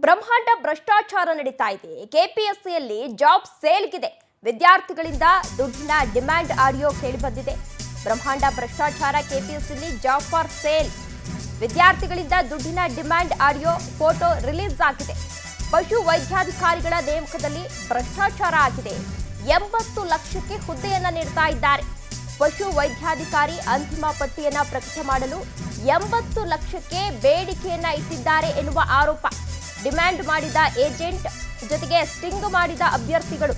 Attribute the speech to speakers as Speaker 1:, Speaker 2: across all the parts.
Speaker 1: ಬ್ರಹ್ಮಾಂಡ ಭ್ರಷ್ಟಾಚಾರ ನಡೀತಾ ಇದೆ. ಕೆಪಿಎಸ್ಸಿಯಲ್ಲಿ ಜಾಬ್ ಸೇಲ್ಗಿದೆ. ವಿದ್ಯಾರ್ಥಿಗಳಿಂದ ದುಡ್ಡಿನ ಡಿಮ್ಯಾಂಡ್ ಆಡಿಯೋ ಕೇಳಿಬಂದಿದೆ. ಬ್ರಹ್ಮಾಂಡ ಭ್ರಷ್ಟಾಚಾರ ಕೆಪಿಎಸ್ಸಿಯಲ್ಲಿ ಜಾಬ್ ಫಾರ್ ಸೇಲ್. ವಿದ್ಯಾರ್ಥಿಗಳಿಂದ ದುಡ್ಡಿನ ಡಿಮ್ಯಾಂಡ್ ಆಡಿಯೋ ಫೋಟೋ ರಿಲೀಸ್ ಆಗಿದೆ. ಪಶು ವೈದ್ಯಾಧಿಕಾರಿಗಳ ನೇಮಕದಲ್ಲಿ ಭ್ರಷ್ಟಾಚಾರ ಆಗಿದೆ. 80 ಲಕ್ಷಕ್ಕೆ ಹುದ್ದೆಯನ್ನ ನೀಡ್ತಾ ಇದ್ದಾರೆ. ಪಶು ವೈದ್ಯಾಧಿಕಾರಿ ಅಂತಿಮ ಪಟ್ಟಿಯನ್ನ ಪ್ರಕಟ ಮಾಡಲು 80 ಲಕ್ಷಕ್ಕೆ ಬೇಡಿಕೆಯನ್ನ ಇಟ್ಟಿದ್ದಾರೆ ಎನ್ನುವ ಆರೋಪ. ಡಿಮ್ಯಾಂಡ್ ಮಾಡಿದ ಏಜೆಂಟ್ ಜೊತೆಗೆ ಸ್ಟಿಂಗ್ ಮಾಡಿದ ಅಭ್ಯರ್ಥಿಗಳು.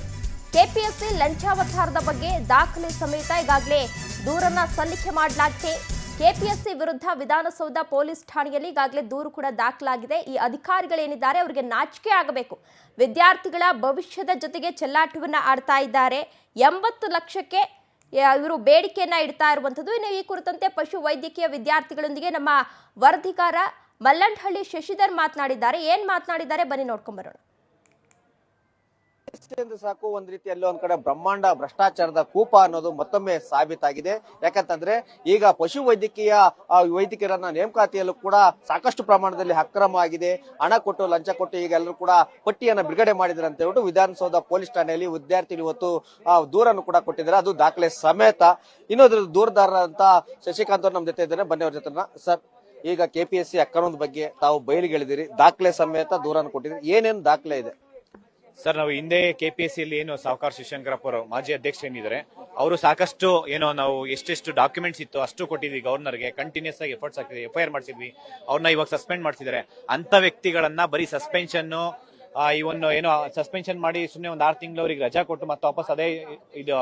Speaker 1: ಕೆಪಿಎಸ್ಸಿ ಲಂಚಾವತಾರದ ಬಗ್ಗೆ ದಾಖಲೆ ಸಮೇತ ಈಗಾಗಲೇ ದೂರನ್ನ ಸಲ್ಲಿಕೆ ಮಾಡಲಾಗಿದೆ. ಕೆಪಿಎಸ್ಸಿ ವಿರುದ್ಧ ವಿಧಾನಸೌಧ ಪೊಲೀಸ್ ಠಾಣೆಯಲ್ಲಿ ಈಗಾಗಲೇ ದೂರು ಕೂಡ ದಾಖಲಾಗಿದೆ. ಈ ಅಧಿಕಾರಿಗಳೇನಿದ್ದಾರೆ ಅವರಿಗೆ ನಾಚಿಕೆ ಆಗಬೇಕು. ವಿದ್ಯಾರ್ಥಿಗಳ ಭವಿಷ್ಯದ ಜೊತೆಗೆ ಚೆಲ್ಲಾಟವನ್ನ ಆಡ್ತಾ ಇದ್ದಾರೆ. 80 ಲಕ್ಷಕ್ಕೆ ಇವರು ಬೇಡಿಕೆಯನ್ನ ಇಡ್ತಾ ಇರುವಂಥದ್ದು. ಇನ್ನು ಈ ಕುರಿತಂತೆ ಪಶು ವೈದ್ಯಕೀಯ ವಿದ್ಯಾರ್ಥಿಗಳೊಂದಿಗೆ ನಮ್ಮ ವರದಿಗಾರ ಮಲ್ಲಂಡಹಳ್ಳಿ ಶಶಿಧರ್ ಮಾತನಾಡಿದ್ದಾರೆ. ಏನ್ ಮಾತನಾಡಿದ್ದಾರೆ ಬನ್ನಿ ನೋಡ್ಕೊಂಡ್ ಬರೋಣ.
Speaker 2: ಸಾಕು ಒಂದ್ ರೀತಿಯಲ್ಲಿ ಒಂದ್ ಕಡೆ ಬ್ರಹ್ಮಾಂಡ ಭ್ರಷ್ಟಾಚಾರದ ಕೂಪ ಅನ್ನೋದು ಮತ್ತೊಮ್ಮೆ ಸಾಬೀತಾಗಿದೆ. ಯಾಕಂತಂದ್ರೆ ಈಗ ಪಶು ವೈದ್ಯಕೀಯರನ್ನ ನೇಮಕಾತಿಯಲ್ಲೂ ಕೂಡ ಸಾಕಷ್ಟು ಪ್ರಮಾಣದಲ್ಲಿ ಅಕ್ರಮ ಆಗಿದೆ. ಹಣ ಕೊಟ್ಟು ಲಂಚ ಕೊಟ್ಟು ಈಗ ಎಲ್ಲರೂ ಕೂಡ ಪಟ್ಟಿಯನ್ನ ಬಿಡುಗಡೆ ಮಾಡಿದ್ದಾರೆ ಅಂತ ಹೇಳ್ಬಿಟ್ಟು ವಿಧಾನಸೌಧ ಪೊಲೀಸ್ ಠಾಣೆಯಲ್ಲಿ ವಿದ್ಯಾರ್ಥಿಗಳು ಇವತ್ತು ದೂರನ್ನು ಕೂಡ ಕೊಟ್ಟಿದ್ದಾರೆ, ಅದು ದಾಖಲೆ ಸಮೇತ. ಇನ್ನೊಂದು ದೂರದಾರರಂತ ಶಶಿಕಾಂತ್ ಅವರು ನಮ್ ಜೊತೆ ಇದ್ದಾರೆ, ಬನ್ನಿ ಅವ್ರ ಜೊತೆ. ಸರ್, ಈಗ ಕೆಪಿಎಸ್ಸಿ ಅಕ್ರಮದ ಬಗ್ಗೆ ತಾವು ಬಯಲಿಗೆಳೆದಿರಿ, ದಾಖಲೆ ಸಮೇತ ದೂರನ್ನು ಕೊಟ್ಟಿದ್ದೀರಿ, ಏನೇನು ದಾಖಲೆ ಇದೆ?
Speaker 3: ಸರ್, ನಾವು ಹಿಂದೆ ಕೆಪಿಎಸ್ಸಿಯಲ್ಲಿ ಏನು ಸಾವುಕಾರ ಶಿವಶಂಕರಪ್ಪ ಅವರು ಮಾಜಿ ಅಧ್ಯಕ್ಷ ಏನಿದ್ದಾರೆ, ಅವರು ಸಾಕಷ್ಟು ನಾವು ಎಷ್ಟೆಷ್ಟು ಡಾಕ್ಯುಮೆಂಟ್ಸ್ ಇತ್ತು ಅಷ್ಟು ಕೊಟ್ಟಿದ್ವಿ ಗವರ್ನರ್ಗೆ. ಕಂಟಿನ್ಯೂಸ್ ಆಗಿ ಎಫರ್ಟ್ಸ್ ಆಗ್ತಿದೆ, FIR ಮಾಡಿಸಿದ್ವಿ. ಅವ್ರನ್ನ ಇವಾಗ ಸಸ್ಪೆಂಡ್ ಮಾಡ್ತಿದ್ದಾರೆ. ಅಂತ ವ್ಯಕ್ತಿಗಳನ್ನ ಬರೀ ಸಸ್ಪೆನ್ಷನ್ ಸಸ್ಪೆನ್ಷನ್ ಮಾಡಿ ಸುಮ್ಮನೆ ಒಂದು 6 ತಿಂಗಳು ಅವರಿಗೆ ರಜಾ ಕೊಟ್ಟು ಮತ್ತೆ ವಾಪಸ್ ಅದೇ ಇದು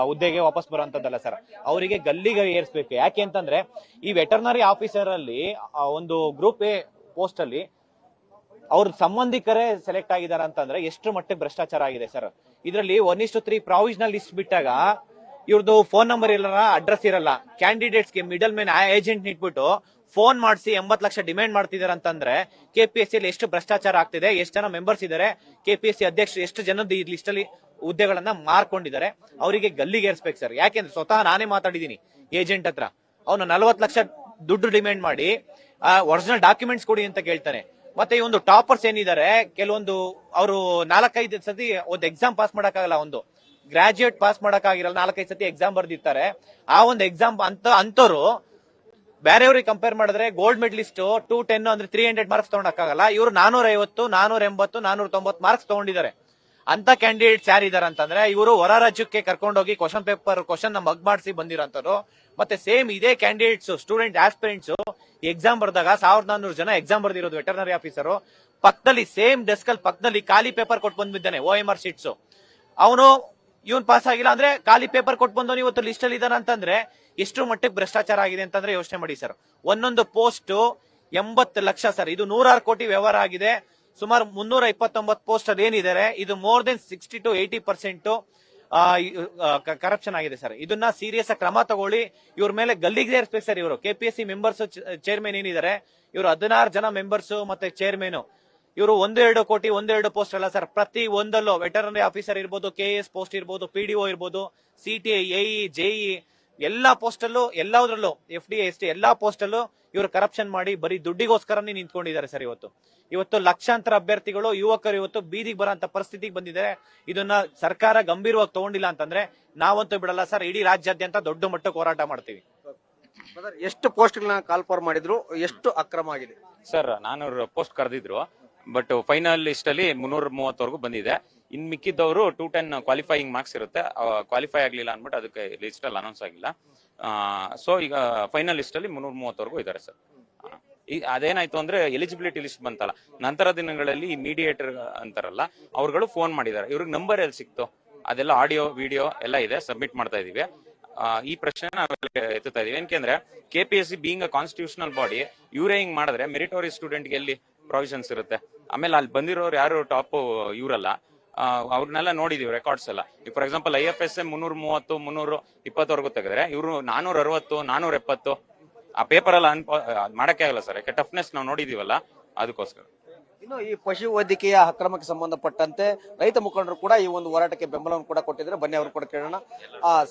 Speaker 3: ಹುದ್ದೆಗೆ ವಾಪಸ್ ಬರುವಂತದ್ದಲ್ಲ ಸರ್. ಅವರಿಗೆ ಗಲ್ಲಿಗೆ ಏರಿಸಬೇಕು. ಯಾಕೆ ಅಂತಂದ್ರೆ ಈ ವೆಟರ್ನರಿ ಆಫೀಸರ್ ಅಲ್ಲಿ ಒಂದು ಗ್ರೂಪ್ ಎ ಪೋಸ್ಟ್ ಅಲ್ಲಿ ಅವ್ರ ಸಂಬಂಧಿಕರೇ ಸೆಲೆಕ್ಟ್ ಆಗಿದ್ದಾರೆ ಅಂತಂದ್ರೆ ಎಷ್ಟು ಮಟ್ಟಿಗೆ ಭ್ರಷ್ಟಾಚಾರ ಆಗಿದೆ ಸರ್. ಇದರಲ್ಲಿ 1:3 ಪ್ರಾವಿಷನಲ್ ಲಿಸ್ಟ್ ಬಿಟ್ಟಾಗ ಇವ್ರದ್ದು ಫೋನ್ ನಂಬರ್ ಇರಲ್ಲ, ಅಡ್ರೆಸ್ ಇರಲ್ಲ. ಕ್ಯಾಂಡಿಡೇಟ್ಸ್ಗೆ ಮಿಡಲ್ ಮ್ಯಾನ್ ಏಜೆಂಟ್ ಇಟ್ಬಿಟ್ಟು ಫೋನ್ ಮಾಡಿಸಿ 80 ಲಕ್ಷ ಡಿಮ್ಯಾಂಡ್ ಮಾಡ್ತಿದ್ದಾರೆ ಅಂತಂದ್ರೆ ಕೆಪಿಎಸ್ಸಿಯಲ್ಲಿ ಎಷ್ಟು ಭ್ರಷ್ಟಾಚಾರ ಆಗ್ತಿದೆ, ಎಷ್ಟು ಜನ ಮೆಂಬರ್ಸ್ ಇದ್ದಾರೆ, ಕೆಪಿಎಸ್ಸಿ ಅಧ್ಯಕ್ಷರು ಎಷ್ಟು ಜನದ ಈ ಲಿಸ್ಟ್ ಅಲ್ಲಿ ಹುದ್ದೆಗಳನ್ನ ಮಾರ್ಕೊಂಡಿದ್ದಾರೆ, ಅವರಿಗೆ ಗಲ್ಲಿಗೆ ಏರಿಸಬೇಕು ಸರ್. ಯಾಕೆಂದ್ರೆ ಸ್ವತಃ ನಾನೇ ಮಾತಾಡಿದೀನಿ ಏಜೆಂಟ್ ಹತ್ರ. ಅವನು 40 ಲಕ್ಷ ದುಡ್ಡು ಡಿಮ್ಯಾಂಡ್ ಮಾಡಿ ಒರಿಜಿನಲ್ ಡಾಕ್ಯುಮೆಂಟ್ಸ್ ಕೊಡಿ ಅಂತ ಕೇಳ್ತಾನೆ. ಮತ್ತೆ ಈ ಒಂದು ಟಾಪರ್ಸ್ ಏನಿದ್ದಾರೆ, ಕೆಲವೊಂದು ಅವರು 4-5 ಸತಿ ಒಂದು ಎಕ್ಸಾಮ್ ಪಾಸ್ ಮಾಡಕ್ಕಾಗಲ್ಲ, ಒಂದು ಗ್ರಾಜುಯೇಟ್ ಪಾಸ್ ಮಾಡಕ್ಕಾಗಿರಲ್ಲ, 4-5 ಸತಿ ಎಕ್ಸಾಮ್ ಬರ್ದಿರ್ತಾರೆ. ಆ ಒಂದು ಎಕ್ಸಾಮ್ ಅಂತವ್ರು ಬೇರೆಯವ್ರಿಗೆ ಕಂಪೇರ್ ಮಾಡಿದ್ರೆ ಗೋಲ್ಡ್ ಮೆಡಲಿಸ್ಟ್ 210 ಅಂದ್ರೆ 300 ಮಾರ್ಕ್ಸ್ ತಗೊಂಡಕ್ಕಾಗಲ್ಲ. ಇವರು 450, 480, 490 ಮಾರ್ಕ್ಸ್ ತಗೊಂಡಿದ್ದಾರೆ. ಅಂತ ಕ್ಯಾಂಡಿಡೇಟ್ಸ್ ಯಾರಿದ್ದಾರೆ ಅಂತಂದ್ರೆ ಇವರು ಹೊರ ರಾಜ್ಯಕ್ಕೆ ಕರ್ಕೊಂಡೋಗಿ ಕ್ವಶನ್ ಮಗ್ ಮಾಡಿಸಿ ಬಂದಿರೋಂಥವ್ರು. ಮತ್ತೆ ಸೇಮ್ ಇದೇ ಕ್ಯಾಂಡಿಡೇಟ್ಸ್ ಸ್ಟೂಡೆಂಟ್ ಆಸ್ಪಿರೆಂಟ್ಸ್ ಎಕ್ಸಾಮ್ ಬರ್ದಾಗ 1400 ಜನ ಎಕ್ಸಾಮ್ ಬರ್ದಿರೋದು ವೆಟರ್ನರಿ ಆಫೀಸರ್ ಪಕ್ಕದಲ್ಲಿ ಸೇಮ್ ಡೆಸ್ಕ್ ಅಲ್ಲಿ ಪಕ್ಕದಲ್ಲಿ ಖಾಲಿ ಪೇಪರ್ ಕೊಟ್ಟು ಬಂದ್ಬಿದ್ದಾನೆ, OMR ಶೀಟ್ಸ್. ಅವನು ಇವನ್ ಪಾಸ್ ಆಗಿಲ್ಲ ಅಂದ್ರೆ ಖಾಲಿ ಪೇಪರ್ ಕೊಟ್ಟು ಬಂದವನು ಇವತ್ತು ಲಿಸ್ಟ್ ಅಲ್ಲಿ ಇದ್ದಾನೆ ಅಂತಂದ್ರೆ ಎಷ್ಟು ಮಟ್ಟಿಗೆ ಭ್ರಷ್ಟಾಚಾರ ಆಗಿದೆ ಅಂತಂದ್ರೆ ಯೋಚನೆ ಮಾಡಿ ಸರ್. ಒಂದೊಂದು ಪೋಸ್ಟ್ 80 ಲಕ್ಷ ಸರ್. ಇದು 106 ಕೋಟಿ ವ್ಯವಹಾರ ಆಗಿದೆ. ಸುಮಾರು 329 ಪೋಸ್ಟ್ ಅಲ್ಲಿ ಏನಿದ್ದಾರೆ, ಇದು ಮೋರ್ ದೆನ್ 60 to 80% ಕರಪ್ಷನ್ ಆಗಿದೆ ಸರ್. ಇದನ್ನ ಸೀರಿಯಸ್ ಆಗಿ ಕ್ರಮ ತಗೊಳ್ಳಿ. ಇವ್ರ ಮೇಲೆ ಗಲ್ಲಿಗೆ ಏರಿಸಬೇಕು ಸರ್. ಇವರು ಕೆಪಿಎಸ್ಸಿ ಮೆಂಬರ್ಸ್ ಚೇರ್ಮನ್ ಏನಿದ್ದಾರೆ, ಇವರು 16 ಜನ ಮೆಂಬರ್ಸ್ ಮತ್ತೆ ಚೇರ್ಮನ್. ಇವರು 1-2 ಕೋಟಿ 1-2 ಪೋಸ್ಟ್ ಅಲ್ಲ ಸರ್. ಪ್ರತಿ ಒಂದಲ್ಲೂ ವೆಟರ್ನರಿ ಆಫೀಸರ್ ಇರ್ಬೋದು, KS ಪೋಸ್ಟ್ ಇರ್ಬೋದು, PDO ಇರ್ಬೋದು, CTA, AE, JE ಎಲ್ಲಾ ಪೋಸ್ಟ್ ಅಲ್ಲೂ ಎಲ್ಲದರಲ್ಲೂ FD ST ಎಲ್ಲಾ ಪೋಸ್ಟ್ ಅಲ್ಲೂ ಇವರು ಕರಪ್ಷನ್ ಮಾಡಿ ಬರೀ ದುಡ್ಡಿಗೋಸ್ಕರನೇ ನಿಂತ್ಕೊಂಡಿದ್ದಾರೆ ಸರ್. ಇವತ್ತು ಲಕ್ಷಾಂತರ ಅಭ್ಯರ್ಥಿಗಳು, ಯುವಕರು ಇವತ್ತು ಬೀದಿಗೆ ಬರೋಂತ ಪರಿಸ್ಥಿತಿಗೆ ಬಂದಿದ್ದಾರೆ. ಇದನ್ನ ಸರ್ಕಾರ ಗಂಭೀರವಾಗಿ ತಗೊಂಡಿಲ್ಲ ಅಂತಂದ್ರೆ ನಾವಂತೂ ಬಿಡಲ್ಲ ಸರ್. ಇಡೀ ರಾಜ್ಯಾದ್ಯಂತ ದೊಡ್ಡ ಮಟ್ಟಕ್ಕೆ ಹೋರಾಟ ಮಾಡ್ತೀವಿ.
Speaker 2: ಎಷ್ಟು ಪೋಸ್ಟ್ ಗಳನ್ನ ಕಾಲ್ಫಾರ್ ಮಾಡಿದ್ರು, ಎಷ್ಟು ಅಕ್ರಮ ಆಗಿದೆ
Speaker 4: ಸರ್? 400 ಪೋಸ್ಟ್ ಕರೆದಿದ್ರು, ಬಟ್ ಫೈನಲ್ ಲಿಸ್ಟ್ ಅಲ್ಲಿ 330 ಬಂದಿದೆ. ಇನ್ ಮಿಕ್ಕಿದ್ದವರು 210 ಕ್ವಾಲಿಫೈಯಿಂಗ್ ಮಾರ್ಕ್ಸ್ ಇರುತ್ತೆ, ಕ್ವಾಲಿಫೈ ಆಗ್ಲಿಲ್ಲ ಅನ್ಬಿಟ್ಟು ಅದಕ್ಕೆ ಲಿಸ್ಟ್ ಅಲ್ಲಿ ಅನೌನ್ಸ್ ಆಗಿಲ್ಲ. ಸೊ ಈಗ ಫೈನಲ್ ಲಿಸ್ಟ್ ಅಲ್ಲಿ 330 ಇದ್ದಾರೆ ಸರ್. ಅದೇನಾಯ್ತು ಅಂದ್ರೆ ಎಲಿಜಿಬಿಲಿಟಿ ಲಿಸ್ಟ್ ಬಂತಲ್ಲ, ನಂತರ ದಿನಗಳಲ್ಲಿ ಈ ಮೀಡಿಯೇಟರ್ ಅಂತಾರಲ್ಲ ಅವ್ರುಗಳು ಫೋನ್ ಮಾಡಿದ್ದಾರೆ. ಇವ್ರಿಗೆ ನಂಬರ್ ಎಲ್ಲಿ ಸಿಕ್ತು? ಅದೆಲ್ಲ ಆಡಿಯೋ ವಿಡಿಯೋ ಎಲ್ಲ ಇದೆ, ಸಬ್ಮಿಟ್ ಮಾಡ್ತಾ ಇದೀವಿ. ಈ ಪ್ರಶ್ನೆ ನಾವೆಲ್ಲ ಎತ್ತುತ್ತಾ ಇದೀವಿ. ಯಾಕೆಂದ್ರೆ KPSC being a constitutional body, ಇವರೇ ಹಿಂಗ್ ಮಾಡಿದ್ರೆ ಮೆರಿಟೋರಿ ಸ್ಟೂಡೆಂಟ್ ಗೆ ಎಲ್ಲಿ ಪ್ರೊವಿಷನ್ಸ್ ಇರುತ್ತೆ? ಆಮೇಲೆ ಅಲ್ಲಿ ಬಂದಿರೋರು ಯಾರು ಟಾಪ್ ಇವರಲ್ಲ, ಅವ್ರನ್ನೆಲ್ಲ ನೋಡಿದೀವಿ ರೆಕಾರ್ಡ್ಸ್ ಎಲ್ಲ. ಈಗ ಫಾರ್ ಎಕ್ಸಾಂಪಲ್ IFSM 330, 320 ತೆಗೆದ್ರೆ ಇವರು 460, 470 ಆ ಪೇಪರ್ ಎಲ್ಲ ಮಾಡಕ್ಕೆ ಆಗಲ್ಲ ಸರ್. ಯಾಕೆ ಟಫ್ನೆಸ್ ನಾವು ನೋಡಿದೀವಲ್ಲ, ಅದಕ್ಕೋಸ್ಕರ.
Speaker 2: ಇನ್ನು ಈ ಪಶು ವೈದ್ಯಕೀಯ ಅಕ್ರಮಕ್ಕೆ ಸಂಬಂಧಪಟ್ಟಂತೆ ರೈತ ಮುಖಂಡರು ಕೂಡ ಈ ಒಂದು ಹೋರಾಟಕ್ಕೆ ಬೆಂಬಲವನ್ನು ಕೂಡ ಕೊಟ್ಟಿದ್ದಾರೆ. ಬನ್ನಿ ಅವರು ಕೂಡ ಕೇಳೋಣ.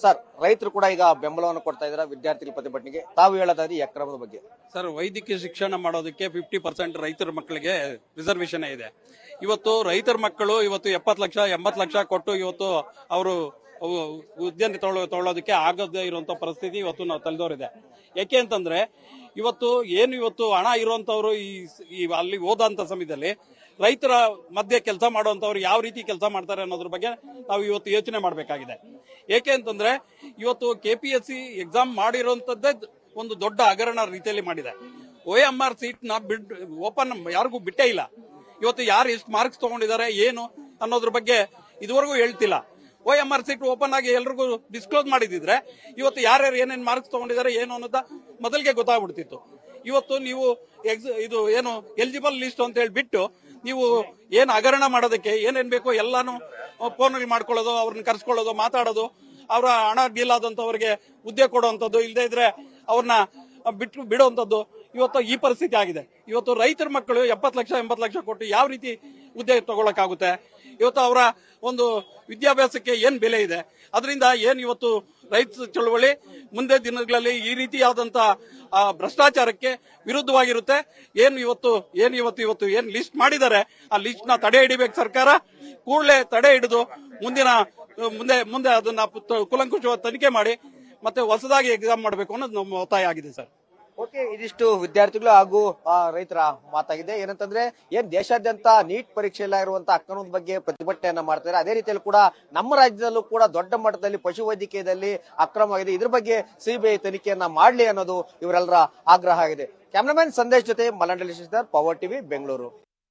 Speaker 2: ಸರ್, ರೈತರು ಕೂಡ ಈಗ ಬೆಂಬಲವನ್ನು ಕೊಡ್ತಾ ಇದ್ದಾರೆ ವಿದ್ಯಾರ್ಥಿಗಳ ಪ್ರತಿಭಟನೆಗೆ. ತಾವು ಹೇಳೋದಾದ್ರೆ ಈ ಅಕ್ರಮದ ಬಗ್ಗೆ.
Speaker 5: ಸರ್, ವೈದ್ಯಕೀಯ ಶಿಕ್ಷಣ ಮಾಡೋದಕ್ಕೆ 50% ರೈತರ ಮಕ್ಕಳಿಗೆ ರಿಸರ್ವೇಶನ್ ಇದೆ. ಇವತ್ತು ರೈತರ ಮಕ್ಕಳು ಇವತ್ತು 70 ಲಕ್ಷ 80 ಲಕ್ಷ ಕೊಟ್ಟು ಇವತ್ತು ಅವರು ಉದ್ಯಮ ತಗೊಳ್ಳೋದಕ್ಕೆ ಆಗದೇ ಇರುವಂತ ಪರಿಸ್ಥಿತಿ ಇವತ್ತು ನಾವು ತಲೆದೋರಿದೆ. ಯಾಕೆ ಅಂತಂದ್ರೆ ಇವತ್ತು ಹಣ ಇರುವಂತವ್ರು ಈ ಅಲ್ಲಿ ಓದಂತ ಸಮಯದಲ್ಲಿ ರೈತರ ಮಧ್ಯೆ ಕೆಲಸ ಮಾಡುವಂತವ್ರು ಯಾವ ರೀತಿ ಕೆಲಸ ಮಾಡ್ತಾರೆ ಅನ್ನೋದ್ರ ಬಗ್ಗೆ ನಾವು ಇವತ್ತು ಯೋಚನೆ ಮಾಡಬೇಕಾಗಿದೆ. ಏಕೆ ಅಂತಂದ್ರೆ ಇವತ್ತು KPSC ಎಕ್ಸಾಮ್ ಮಾಡಿರುವಂತದ್ದೇ ಒಂದು ದೊಡ್ಡ ಹಗರಣ ರೀತಿಯಲ್ಲಿ ಮಾಡಿದೆ. OMR ಸೀಟ್ ನ ಓಪನ್ ಯಾರಿಗೂ ಬಿಟ್ಟೇ ಇಲ್ಲ. ಇವತ್ತು ಯಾರು ಎಷ್ಟು ಮಾರ್ಕ್ಸ್ ತಗೊಂಡಿದ್ದಾರೆ ಏನು ಅನ್ನೋದ್ರ ಬಗ್ಗೆ ಇದುವರೆಗೂ ಹೇಳ್ತಿಲ್ಲ. OMR ಸೀಟ್ ಓಪನ್ ಆಗಿ ಎಲ್ರಿಗೂ ಡಿಸ್ಕ್ಲೋಸ್ ಮಾಡಿದಿದ್ರೆ ಇವತ್ತು ಯಾರ್ಯಾರು ಏನೇನು ಮಾರ್ಕ್ಸ್ ತಗೊಂಡಿದ್ದಾರೆ ಏನು ಅನ್ನೋದ ಮೊದಲಿಗೆ ಗೊತ್ತಾಗ್ಬಿಡ್ತಿತ್ತು. ಇವತ್ತು ನೀವು ಇದು ಏನು ಎಲಿಜಿಬಲ್ ಲಿಸ್ಟ್ ಅಂತ ಹೇಳಿ ಬಿಟ್ಟು ನೀವು ಏನು ಹಗರಣ ಮಾಡೋದಕ್ಕೆ ಏನೇನ್ ಬೇಕೋ ಎಲ್ಲಾನು ಫೋನಲ್ಲಿ ಮಾಡ್ಕೊಳ್ಳೋದು, ಅವ್ರನ್ನ ಕರ್ಸ್ಕೊಳ್ಳೋದು, ಮಾತಾಡೋದು, ಅವರ ಹಣ ಡೀಲ್ ಆದಂತವ್ರಿಗೆ ಹುದ್ದೆ ಕೊಡುವಂತದ್ದು, ಇಲ್ಲದೇ ಇದ್ರೆ ಅವ್ರನ್ನ ಬಿಡುವಂತದ್ದು ಇವತ್ತು ಈ ಪರಿಸ್ಥಿತಿ ಆಗಿದೆ. ಇವತ್ತು ರೈತರ ಮಕ್ಕಳು 70 ಲಕ್ಷ 80 ಲಕ್ಷ ಕೊಟ್ಟು ಯಾವ ರೀತಿ ಹುದ್ದೆ ತಗೊಳಕಾಗುತ್ತೆ? ಇವತ್ತು ಅವರ ಒಂದು ವಿದ್ಯಾಭ್ಯಾಸಕ್ಕೆ ಏನ್ ಬೆಲೆ ಇದೆ? ಅದರಿಂದ ಏನ್ ಇವತ್ತು ರೈತ ಚಳವಳಿ ಮುಂದೆ ದಿನಗಳಲ್ಲಿ ಈ ರೀತಿಯಾದಂತ ಭ್ರಷ್ಟಾಚಾರಕ್ಕೆ ವಿರುದ್ಧವಾಗಿರುತ್ತೆ. ಏನ್ ಲಿಸ್ಟ್ ಮಾಡಿದ್ದಾರೆ ಆ ಲಿಸ್ಟ್ ನ ತಡೆ ಹಿಡಿಬೇಕು ಸರ್ಕಾರ. ಕೂಡಲೇ ತಡೆ ಹಿಡಿದು ಮುಂದೆ ಅದನ್ನ ಕೂಲಂಕುಷವಾಗಿ ತನಿಖೆ ಮಾಡಿ ಮತ್ತೆ ಹೊಸದಾಗಿ ಎಕ್ಸಾಮ್ ಮಾಡಬೇಕು ಅನ್ನೋದು ನಮ್ಮ ಒತ್ತಾಯ ಆಗಿದೆ ಸರ್.
Speaker 2: ಓಕೆ, ಇದಿಷ್ಟು ವಿದ್ಯಾರ್ಥಿಗಳು ಹಾಗೂ ರೈತರ ಮಾತಾಗಿದೆ. ಏನಂತಂದ್ರೆ ದೇಶಾದ್ಯಂತ ನೀಟ್ ಪರೀಕ್ಷೆಯಲ್ಲಿ ಇರುವಂತ ಅಕ್ರಮದ ಬಗ್ಗೆ ಪ್ರತಿಭಟನೆಯನ್ನ ಮಾಡ್ತಾರೆ. ಅದೇ ರೀತಿಯಲ್ಲಿ ಕೂಡ ನಮ್ಮ ರಾಜ್ಯದಲ್ಲೂ ಕೂಡ ದೊಡ್ಡ ಮಟ್ಟದಲ್ಲಿ ಪಶುವೈದ್ಯಕೀಯದಲ್ಲಿ ಅಕ್ರಮ ಆಗಿದೆ. ಇದ್ರ ಬಗ್ಗೆ CBI ತನಿಖೆಯನ್ನ ಮಾಡಲಿ ಅನ್ನೋದು ಇವರೆಲ್ಲರ ಆಗ್ರಹ ಆಗಿದೆ. ಕ್ಯಾಮರಾಮನ್ ಸಂದೇಶ್ ಜೊತೆ ಮಲಂಡಲಿ ಪವರ್ ಟಿವಿ ಬೆಂಗಳೂರು.